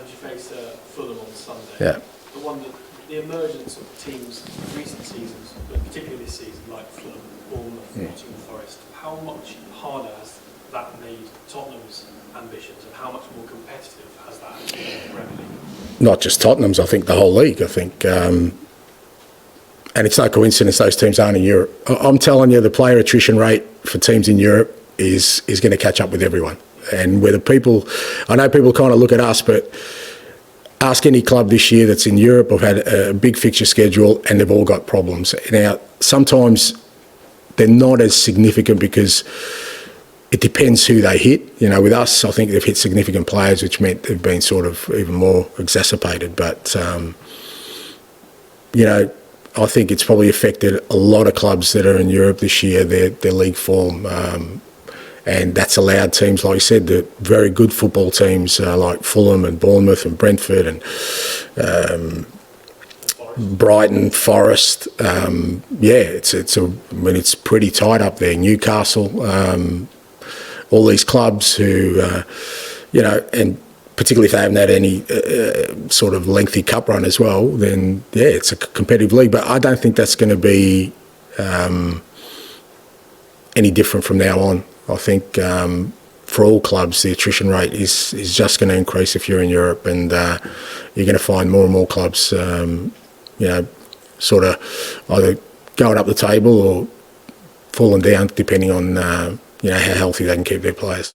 and you face Fulham on Sunday. Yeah. The emergence of teams in recent seasons, but particularly this season, like Fulham, Bournemouth, Nottingham Forest, how much harder has that made Tottenham's ambitions, and how much more competitive has that been in the Premier League? Not just Tottenham's, I think the whole league. I think, and it's no coincidence those teams aren't in Europe. I'm telling you, the player attrition rate for teams in Europe is going to catch up with everyone. And whether people, I know people kind of look at us, but ask any club this year that's in Europe. I've had a big fixture schedule and they've all got problems. Now, sometimes they're not as significant because it depends who they hit. You know, with us, I think they've hit significant players, which meant they've been sort of even more exacerbated. But, you know, I think it's probably affected a lot of clubs that are in Europe this year, their league form. And that's allowed teams, like you said, the very good football teams like Fulham and Bournemouth and Brentford and Brighton, Forest. It's pretty tight up there. Newcastle, all these clubs who, you know, and particularly if they haven't had any sort of lengthy cup run as well, then yeah, it's a competitive league. But I don't think that's going to be any different from now on. I think for all clubs, the attrition rate is just going to increase if you're in Europe, and you're going to find more and more clubs, you know, sort of either going up the table or falling down, depending on you know, how healthy they can keep their players.